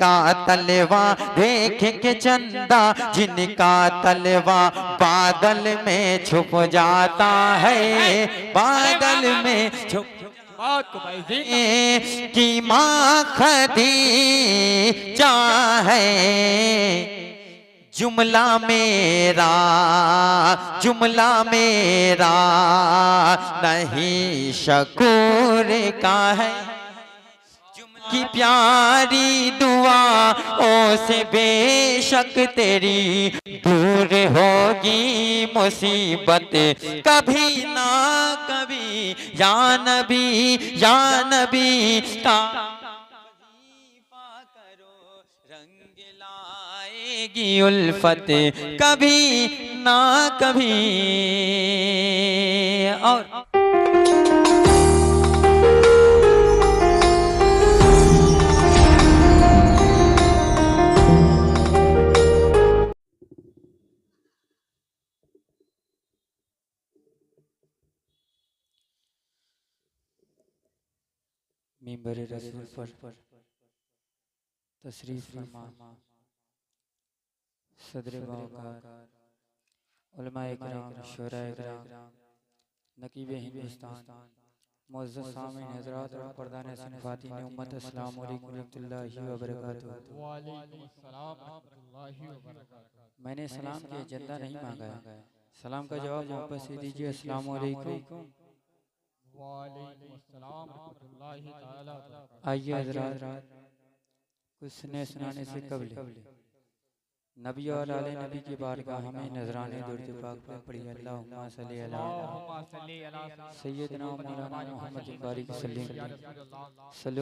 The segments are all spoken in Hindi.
जिनका तलवा देख के चंदा, जिनका तलवा बादल में छुप जाता है, बादल में छुप की माँ खदीजा है। जुमला मेरा नहीं शकूर का है, की प्यारी दुआ ओ से बेशक तेरी दूर होगी मुसीबत कभी ना कभी। या नबी का करो, रंग लाएगी उल्फत कभी ना कभी। और मिंबर रसूल पर तशरीफ फरमा सदर बावकार उलमाए किराम, शुराए किराम, नकीब हिंदुस्तान, मुअज़्ज़ज़ सामीन हज़रात और पर्दान सनफ़ातीन उम्मत, अस्सलामु अलैकुम रहमतुल्लाहि व बरकातुहू। मैंने सलाम के एजेंडा नहीं मांगा है, सलाम का जवाब मोहब्बत से दीजिए। अस्सलामु अलैकुम। आइए हज़रात, कुछ सुनाने से कबल नबी और आले नबी की बारगाह हमें नजराने दुर्द पाक पर पढ़ी। अल्लाहुम्मा सल्ली अला सय्यदना मौलाना मुहम्मद बारिक सल्लल्लाहु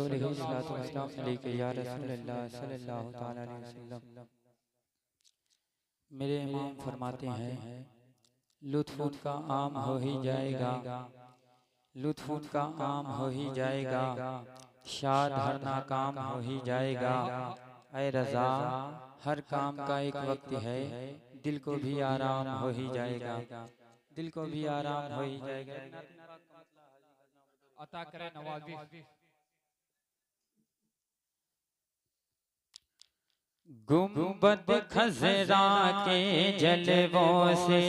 अलैहि वसल्लम या रसूलल्लाह सल्लल्लाहु तआला अलैहि वसल्लम। मेरे इमाम फरमाते हैं, लुत्फ उनका आम हो ही जाएगा, लुत्फ उनका आम हो ही जाएगा, शाद हर नाकाम हो ही जाएगा। ऐ रज़ा, हर काम का एक वक्त है, दिल को भी आराम हो ही जाएगा, दिल को भी आराम हो ही जाएगा। अता करे नवाज़िश। गुंबद खज़रा के जलवों से,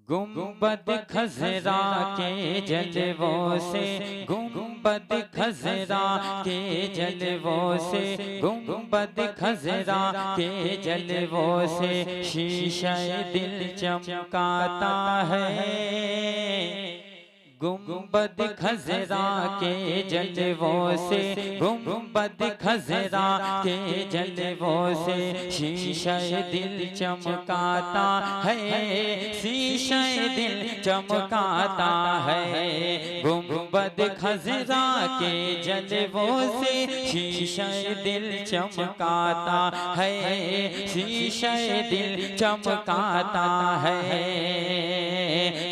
गुंबद खज़रा के जलवों से, गुंबद खज़रा के जलवों से, गुंबद खज़रा के जलवों से शीशे दिल चमकाता है। गुंबद खज़रा के जलवों से, गुंबद खज़रा के जलवों से शीशे दिल चमकाता है, शीशे दिल चमकाता है। गुंबद खज़रा के जलवों से शीशे दिल चमकाता है, शीशे दिल चमकाता है।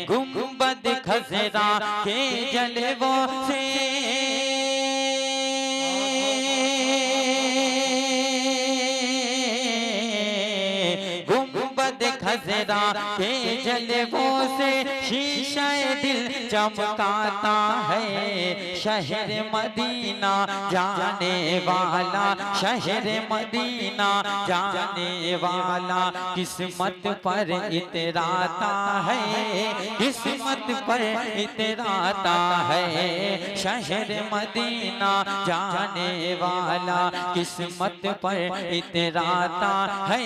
गुंबद खज़रा के जलवों से, गुंबद खज़रा के जलवों से शीशे दिल चमकाता है। शहर मदीना जाने वाला, शहर मदीना जाने वाला किस्मत पर इतराता है, किस्मत पर इतराता है। शहर मदीना जाने वाला किस्मत पर इतराता है,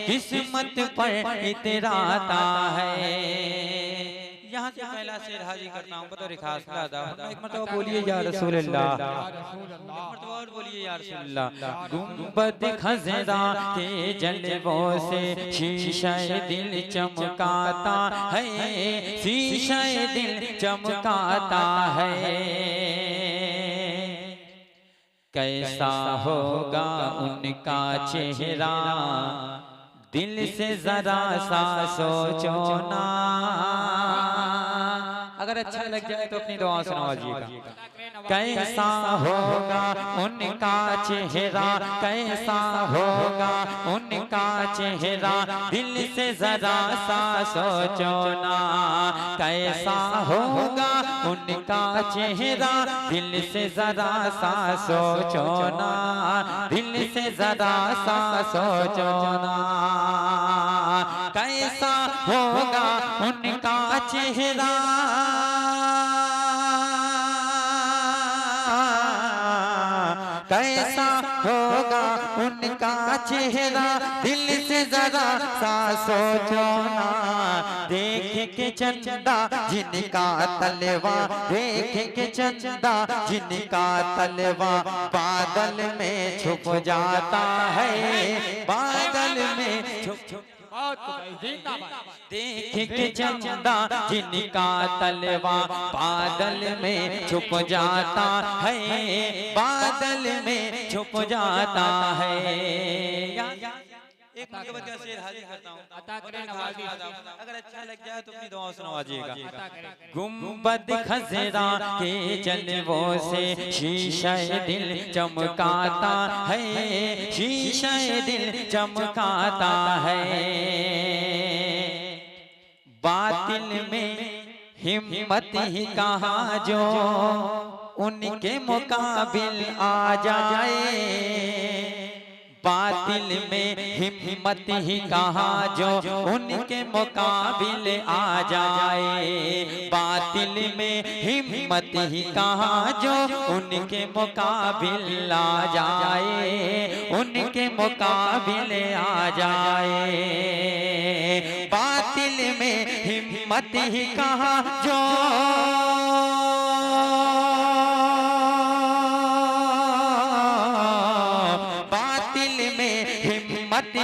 किस्मत पर इतराता है। यहाँ से पहला शेर हाजिर करता हूँ बतौर खास अदा। एक मरतबा बोलिए या रसूल अल्लाह, एक मरतबा और बोलिए या रसूल अल्लाह। गुंबद खज़रा के जलवों से शीशे दिल चमकाता है, शीशे दिल चमकाता है। कैसा होगा उनका चेहरा, दिल से जरा सा सोचो ना। अगर अच्छा लग जाए तो अपनी दुआ सुनाइएगा। कैसा होगा उनका चेहरा, कैसा होगा उनका चेहरा, दिल से जरा सा सोचो ना। कैसा होगा उनका चेहरा, दिल से जरा सा सोचो ना, दिल से जरा सा सोचो ना। कैसा होगा उनका चेहरा, कैसा होगा उनका चेहरा, दिल से जरा सा सोचो ना। देख के चंदा जिनका तलवा, देख के चंदा जिनका तलवा, बादल में छुप जाता है, बादल में छुप। देख के चंदा जिनका तलवा, बादल में छुप जाता है, बादल में छुप जाता है। एक मिनट के बाद शेर हाजिर करता हूँ, अगर अच्छा लग जाए तो अपनी दुआ सुनवाइएगा। गुंबद खज़रा के जलवों से शीशा दिल चमकाता है, शीशा दिल चमकाता है। बातिल में हिम्मत ही कहाँ जो उनके मुकाबिल आ जाए, बातिल में हिम्मत ही कहाँ जो उनके मुकाबिले आ जाए, बातिल में हिम्मत ही कहाँ जो उनके मुकाबिल आ जाए, उनके मुकाबिले आ जाए। बातिल में हिम्मत ही कहाँ जो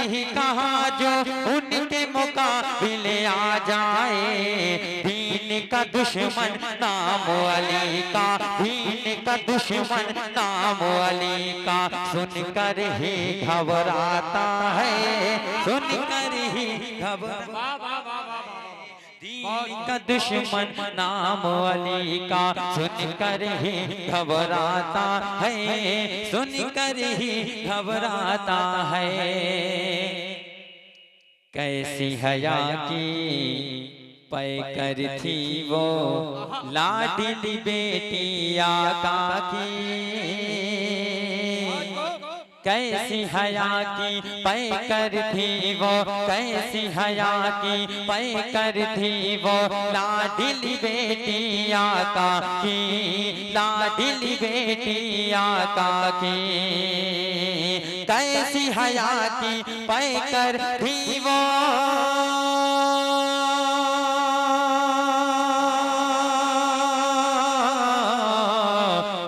ही कहाँ जो उनके मुकाबिले आ जाए। दीन का दुश्मन नाम अली का, दीन का दुश्मन नाम अली का, सुनकर ही घबराता है, सुनकर ही दीन का दुश्मन नाम अली का, सुनकर ही घबराता है, सुनकर ही घबराता है। कैसी हया की पैकर थी वो लाडली बेटी आका की, कैसी हया की पैकर थी वो, कैसी हया की पैकर थी वो, लाडली बेटी आका की, लाडली बेटी आका की। कैसी हया की पैकर थी वो,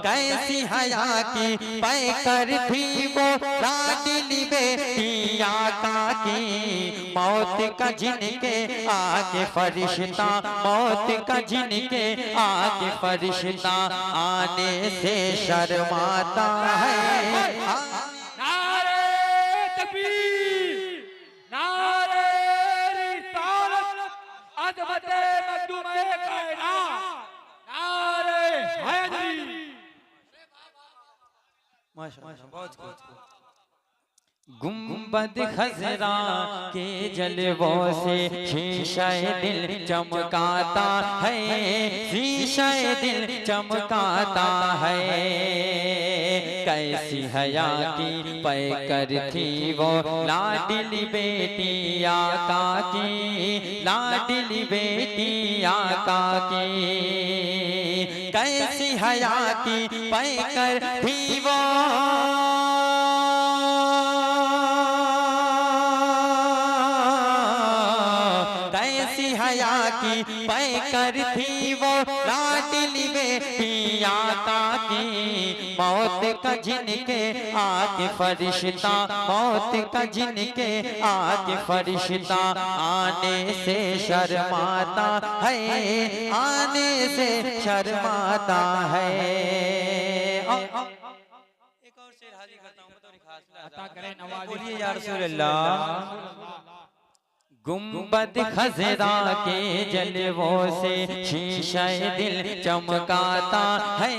कैसी हया की पैकर थी वो, लाडली बेटी आका की। मौत का जिनके आगे फरिश्ता, मौत का जिनके आगे फरिश्ता, आने से शर्माता है। नारे तकबीर, नारे रिसालत, अज़मत मखदूम-ए कायनात, नारे हैदरी। माशाअल्लाह, बहुत खूब। गुंबद खज़रा के जलवों से शीशा दिल चमकाता है, शीशा दिल चमकाता है। कैसी हया की पैकर थी वो, लाडली बेटी आका की, लाडली बेटी आका की। कैसी हया की पैकर थी वो, हया की पैकर थी वो, लाडली बेटी आका की। मौत का जिनके आगे फरिश्ता, मौत का जिनके आगे फरिश्ता, आने से शर्माता है, आने से शर्माता है। एक और शेर हाजिर करता हूं, बोलिए या रसूल अल्लाह। गुंबद खजरा के जलवों से शीशे दिल चमकाता है,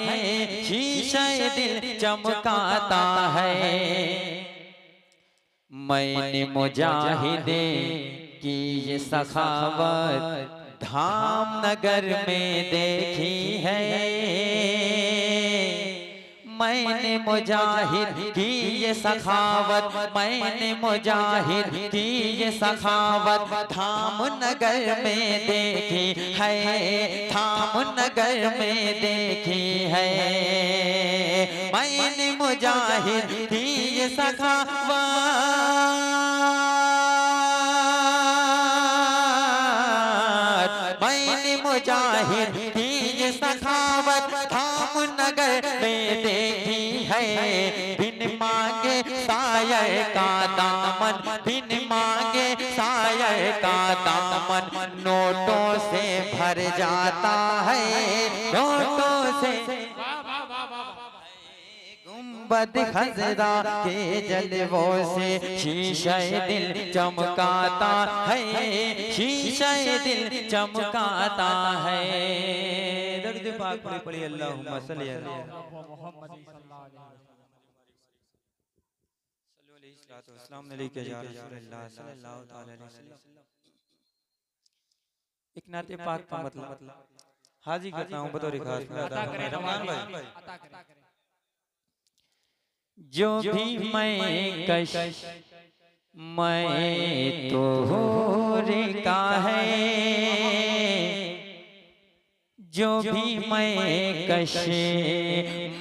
शीशे दिल चमकाता है। मैंने मुजाहिदे की ये सखावत धाम नगर में देखी है। मैंने मुजाहिद की ये सखावत, मैंने मुजाहिद की ये सखावत धाम नगर में देखी है, धाम नगर में देखी है। मैंने मुजाहिद की ये सखावत, मैंने मुजाहिद की ये सखावत धाम नगर में देखी है। बिन मांगे साये का दामन, बिन मांगे साये का दामन नोटों से भर जाता है, नोटों से। गुंबद खजरा के जलवों से शीशे दिल चमकाता है, शीशे दिल चमकाता है। दर्द पाक पढ़े पढ़े अल्लाहुम्मा सल्ली अला मुहम्मद सल्लल्लाहु अलैहि वसल्लम। एक नाते पाक का मतलब हाजी करता हूँ बतौर खास। जो भी मैं कश मैं तो होरे का है, जो भी मैं कश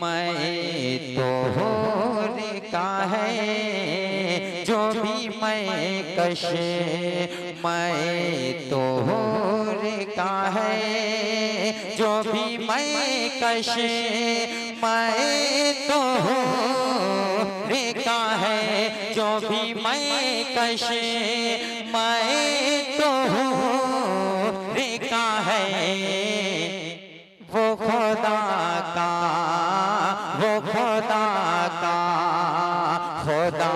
मैं तो होरे का है, जो भी मैं कश मैं तो होरे का है, जो भी मैं कश मैं तो होरे का है, जो भी मैं कश मैं तो होरे का है। वो खुदा का, वो खुदा का, खुदा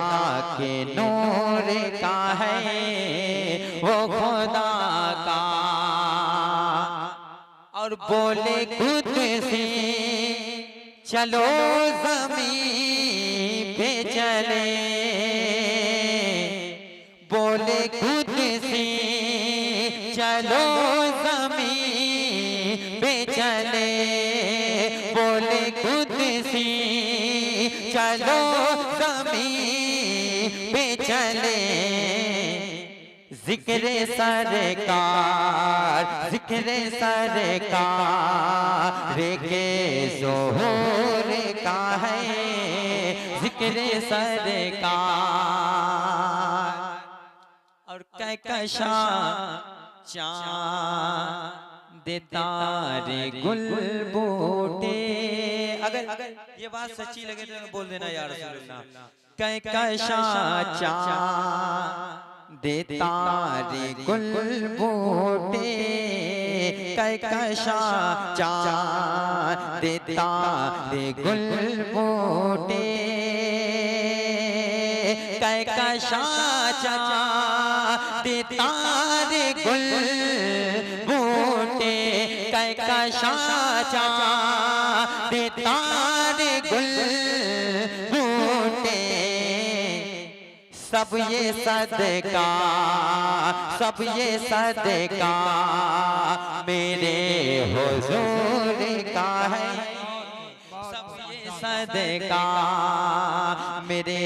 के नूर का है, वो खुदा का। और बोले खुद से चलो ज़मीन पे चले, बोले खुद से चलो ज़मीन पे चले, बोले खुद से चलो ज़मीन पे चले। जिक्रे सरकार, जिक्रे सरकार के ज़ोहर का है, जिक्रे सरकार। और कहकशा चाँद तारे गुल बूटे। अगर ये बात सच्ची लगे तो बोल देना या रसूल अल्लाह। कहकशा चाँद तारे गुल बूटे, कहकशा चाँद तारे गुल बूटे, कहकशा चाँद तारे गुल बूटे, कहकशा चाँद तारे गुल बूटे। सब ये सदका, सब ये सदका मेरे हुजूर का है, सब ये सदका मेरे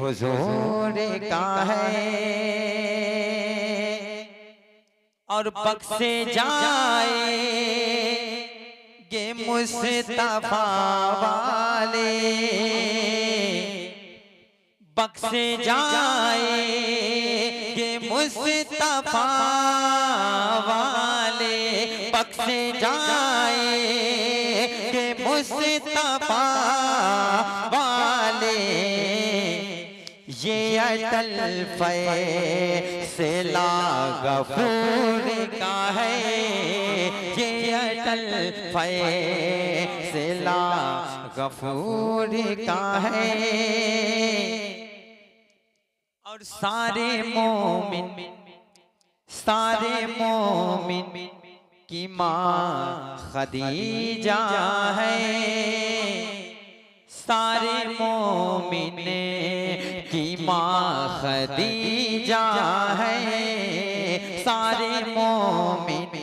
हुजूर का है। और बख्शे जाएंगे मुस्तफा वाले, बख्शे जाएंगे मुस्तफा वाले, बख्शे जाएंगे मुस्तफा वाले। ये अटल फैसला गफूर का है, ये अटल फैसला गफूर का है। और सारे मोमिन सारे मोमिन की माँ खदीजा है, सारे मोमिन की माँ खदीजा है, सारे मोमिन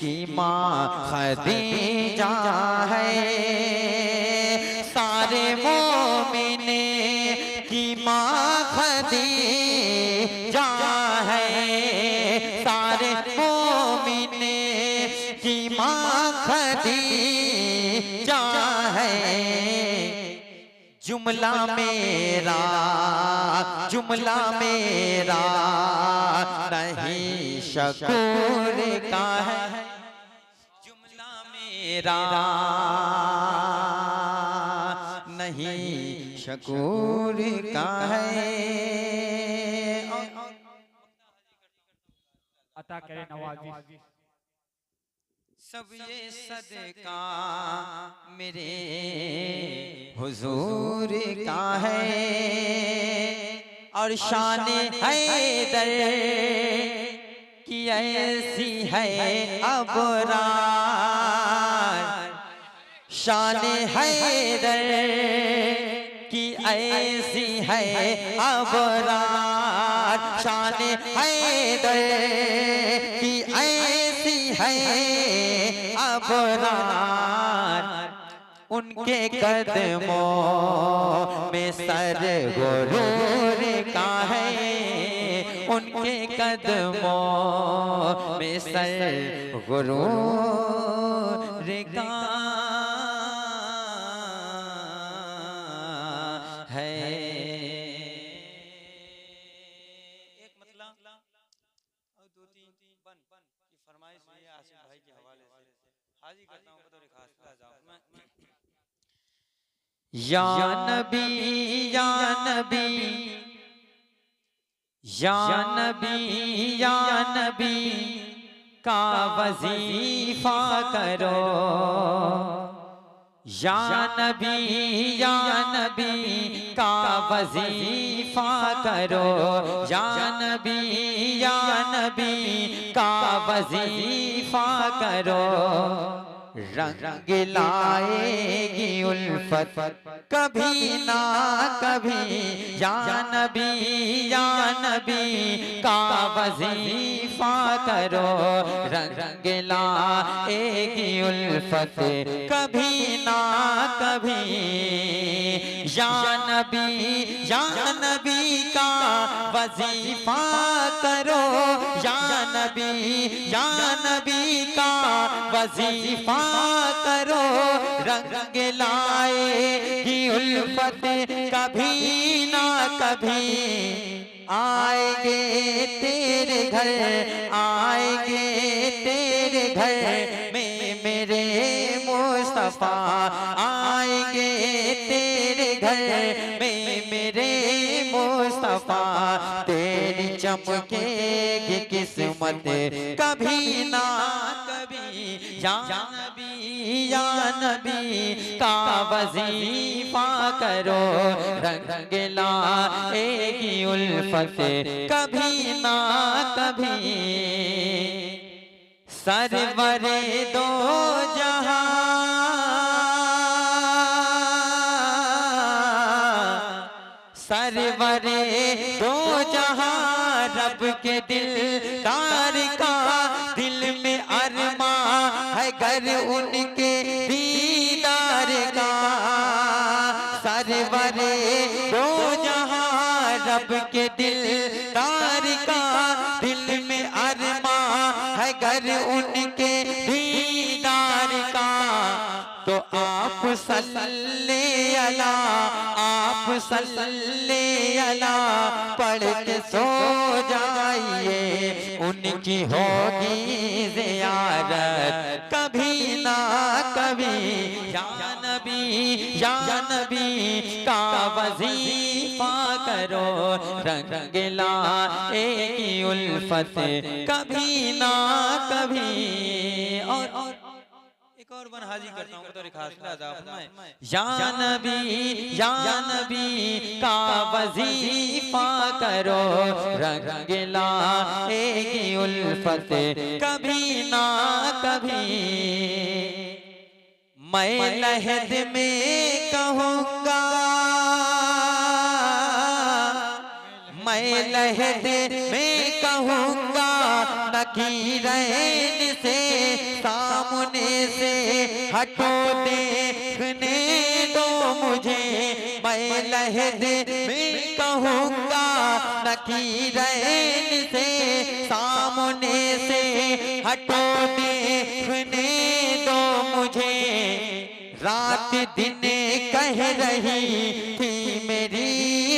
की माँ खदीजा है, सारे मोमिन की माँ खदीजा है, सारे मोमिन की माँ खदीजा है। जुमला मेरा नहीं शकूर का है, जुमला मेरा नहीं शकूर का है। अता करे नवाजी। सब ये सदका मेरे हुजूर का है, और शान हैदर की ऐसी है अबरार, शान हैदर की ऐसी है अबरार, शान हैदर की ऐसी है अबरार। उनके कदमों में सर गुरूर का है, उनके कदमों में सर गुरूर का है। एक मतलब और दो तीन बन की फरमाइश हुई है आसिफ भाई के हवाले से, हाजिर करता हूँ बतौर खास। या नबी या नबी या नबी या नबी का वजीफा करो, या नबी या नबी का वजीफा करो, या नबी या नबी का वजीफा करो। रंग लाएगी उल्फत कभी ना कभी, या नबी का वजीफा करो। रंग लाएगी उल्फत कभी ना कभी, या नबी का वजीफा करो, या नबी का वजीफा करो। रंग लाएगी उल्फत कभी ना कभी, आएंगे तेरे घर, आएंगे तेरे घर में मेरे मुस्तफा, आएंगे तेरे घर में मेरे मुस्तफा। तेरी चमकेगी किस्मत कभी ना कभी, या नबी का वजीफा करो। रंग लाएगी उल्फत कभी ना कभी, सरवरे दो जहां सरवरे दो जहां रब के दिलदार का, दिल में अरमा है घर उनके दीदार का। सरवरे दो जहां रब के दिलदार का, दिल में अरमा है घर उनके दीदार का। तो आप सल्ले अला, आप सल्ले अला पढ़ के सो जाइए, उनकी होगी ज़ियारत कभी ना कभी। या नबी का वजीफा करो। रंग लाएगी उल्फत कभी ना कभी। और एक और बन हाजिर करता हूँ बतौर खास या नबी का वजीफा करो, रंग लाएगी उल्फत कभी ना कभी। मैं लहद में कहूँगा, मैं लहद में कहूँगा, नकीरैन से सामने से हटो देखने दो मुझे। मैं लहद में कहूँगा, नकीरैन से सामने से हटो देखने दो मुझे। रात दिन कह रही थी मेरी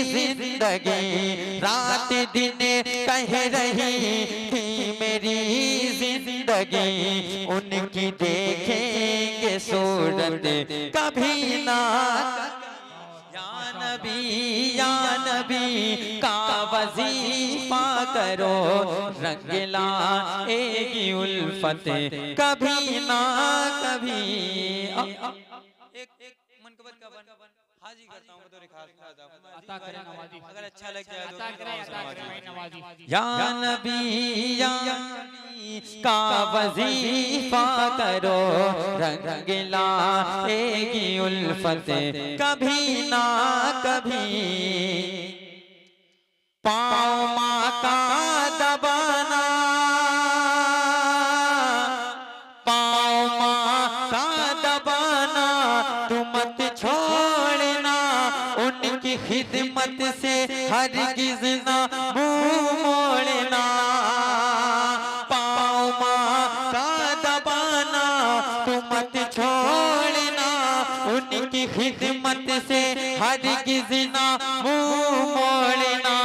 जिंदगी, रात दिन कह रही थी मेरी जिंदगी। उनकी देखेंगे सूरत कभी ना। या नबी का वजीफा करो, रंग लाएगी उल्फत कभी ना कभी। एक मनकबत का बन हाजिर करता हूँ बतौर खास अता करें नवाजी, अगर अच्छा लग जाए तो अता करें नवाजी। या नबी का वजीफा करो, रंग लाएगी उल्फत कभी ना कभी। पाँव माँ का दबाना, पाँव माँ का दबाना तू मत छोड़ना। उनकी खिदमत से हरगिज़ ना मुँह मोड़ना। पाँव माँ का दबाना तू मत छोड़ना। उनकी खिदमत से हरगिज़ ना मुँह मोड़ना।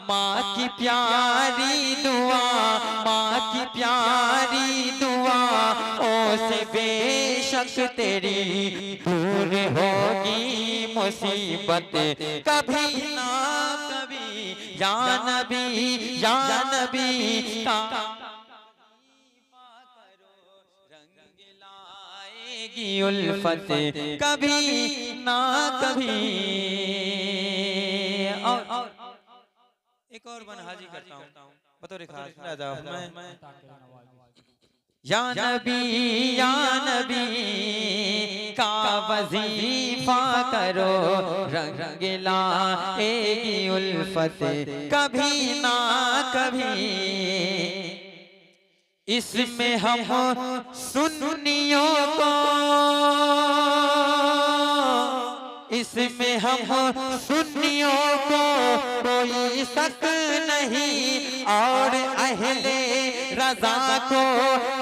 माँ की प्यारी दुआ, माँ की प्यारी दुआ ओ से बेशक तेरी दूर होगी मुसीबत कभी ना कभी। या नबी का रंग लाएगी उल्फत कभी ना कभी। और एक और बन हाजिर करता हूँ बतौर खास या नबी का वजीफा करो, रंग लाएगी उल्फत कभी ना कभी। इसमें हम सुन्नियों को, इसमें हम सुन्नियों को कोई शक नहीं, और अहले रज़ा को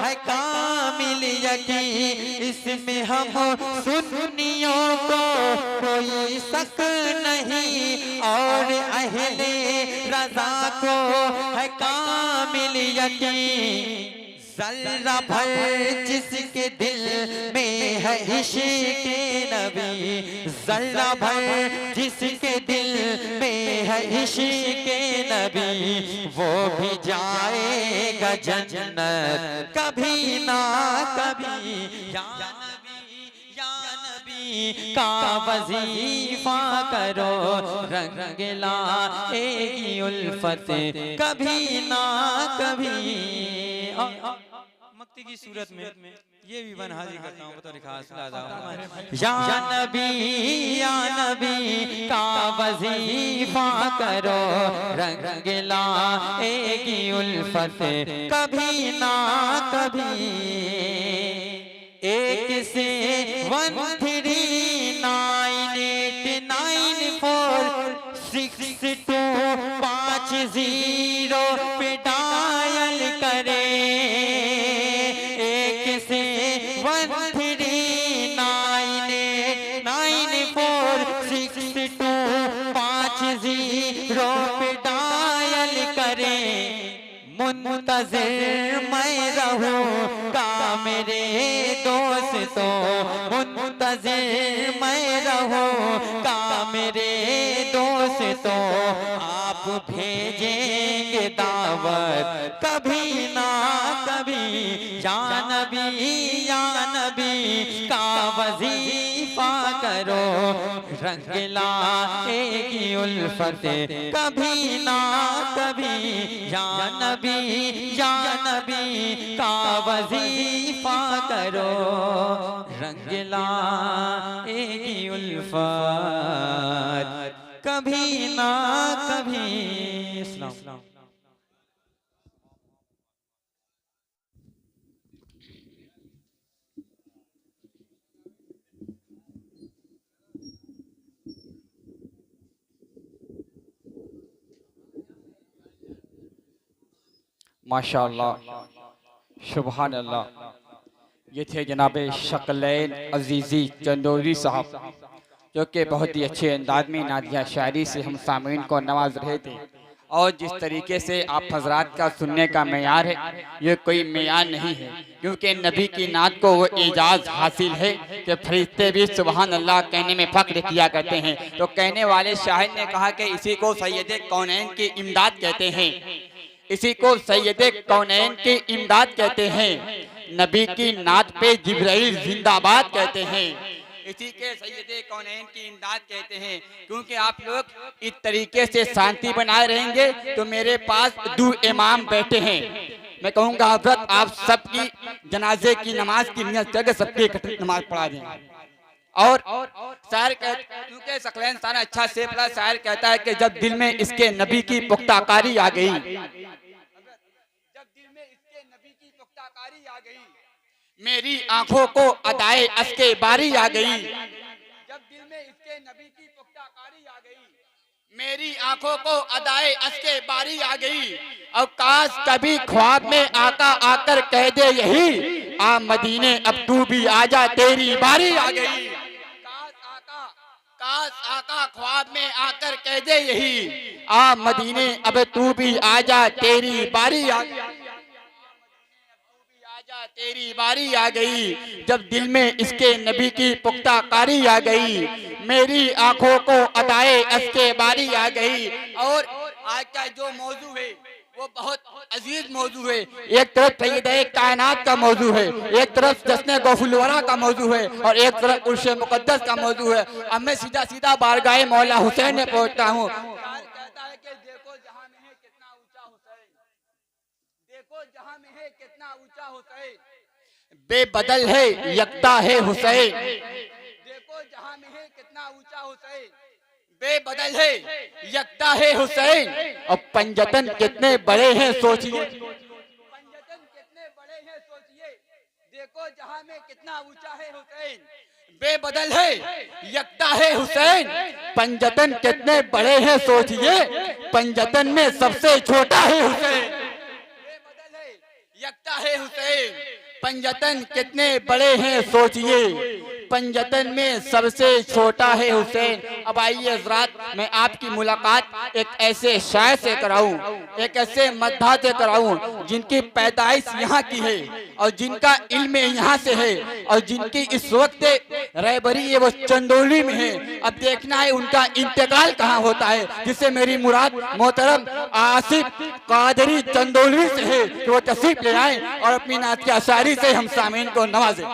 है कामिल यकीन। इसमें हम सुन्नियों को कोई शक नहीं, और अहले रज़ा को है कामिल यकीन। ज़र्रा भर जिसके दिल में है इश्क़ नबी, ज़र्रा भर जिसके दिल में है इश्क़ नबी, वो भी जाएगा जन्नत कभी ना कभी। या नबी का वजीफा करो, रंग लाएगी उल्फत कभी ना कभी। मक्ती की सूरत में ये भी बन हाजिर करता हूँ बतौर खास या नबी का वजीफा करो, रंग लाएगी उल्फत कभी ना कभी। 11398946250 पे डायल करे। 11398946250 पे डायल करे। मुंतज़िर मैं रहूँगा मेरे दोस्तों, मुंतज़िर मैं रहूँगा मेरे दोस्तों। आप भेजेंगे दावत कभी ना कभी, या नबी का वजीफा करो, रंग लाएगी उल्फत कभी ना कभी, या नबी का वजीफा करो, रंग लाएगी उल्फत कभी ना कभी। इस्लाम। माशाअल्लाह, सुभान अल्लाह। ये थे जनाब शकलैन अजीज़ी चंदौली साहब, जो कि बहुत ही अच्छे अंदाज में नादिया शायरी से हम सामीन को नवाज रहे थे। और जिस तरीके से आप हजरात का सुनने का मेयार है, ये कोई मेयार नहीं है, क्योंकि नबी की नात को वो एजाज़ हासिल है कि फरिश्ते भी सुभान अल्लाह कहने में फ़ख्र किया करते हैं। तो कहने वाले शाहिद ने कहा कि इसी को सैयद कौनैन की इमदाद कहते हैं, इसी को सैयद कौनैन की इमदाद कहते हैं, नबी की नात पे जिब्राइल जिंदाबाद कहते हैं, इसी के सैयद कौनैन की इमदाद कहते हैं। क्योंकि आप लोग इस तरीके से शांति बनाए रहेंगे तो मेरे पास 2 इमाम बैठे हैं। मैं कहूँगा हज़रत आप सबकी जनाजे की नमाज की नियत करके सबकी इकट्ठी नमाज पढ़ा दें। और शायर क्योंकि शकलैन सारा अच्छा से पढ़ा, शायर कहता है कि जब दिल में इसके नबी की पुख्ताकारी आ गई, जब दिल में इसके नबी की पुख्ताकारी आ गई, मेरी आंखों को अदाए अस्के बारी आ गई, जब दिल में इसके नबी की पुख्ताकारी आ गई, मेरी आंखों को अदाए अस्के बारी आ गई। और काश कभी ख्वाब में आका आकर कह दे यही, आ मदीने अब तू भी आजा तेरी बारी आ गई। काश आका ख्वाब में आकर कह दे यही, आ मदीने अब तू भी आजा तेरी बारी आ गई, तेरी बारी आ गई। जब दिल में इसके नबी की पुख्ताकारी आ गई, मेरी आंखों को अदाए अस्के बारी आ गई। और आज का जो मौजू है वो बहुत अजीज मौजू है। एक तरफ सैयद कायनात का मौजू है, एक तरफ जश्न गौफुलवरा का मौजू है, और एक तरफ उर्श मुकद्दस का मौजू है। अब मैं सीधा सीधा बारगाह मौला हुसैन में पहुंचता हूँ। कहता है कि देखो जहां में है कितना ऊंचा हुसैन, देखो जहां में है कितना ऊंचा हुसैन, बेबदल है यकता है हुसैन, देखो जहां में है कितना ऊंचा हुसैन, बेबदल है यकता है हुसैन। और पंजतन कितने बड़े हैं सोचिए, पंजतन कितने बड़े हैं सोचिए, देखो जहां में कितना ऊंचा है हुसैन, बेबदल है यकता है हुसैन। पंजतन कितने बड़े हैं सोचिए, पंजतन में सबसे छोटा है हुसैन, बेबदल है यकता है हुसैन। पंजतन कितने बड़े हैं सोचिए, पंजतन में सबसे छोटा है हुसैन। अब आइए हज़रात, मैं आपकी मुलाकात एक ऐसे शायर से कराऊं, एक ऐसे मद्दा से कराऊं जिनकी पैदाइश यहाँ की है और जिनका इल्म यहाँ से है और जिनकी इस वक्त रहबरी है वो चंदौली में है। अब देखना है उनका इंतकाल कहाँ होता है, जिससे मेरी मुराद मोहतरम आसिफ कादरी चंदौली से है कि वो तशरीफ ले आए और अपनी नात की शायरी से हम सामीन को नवाजें।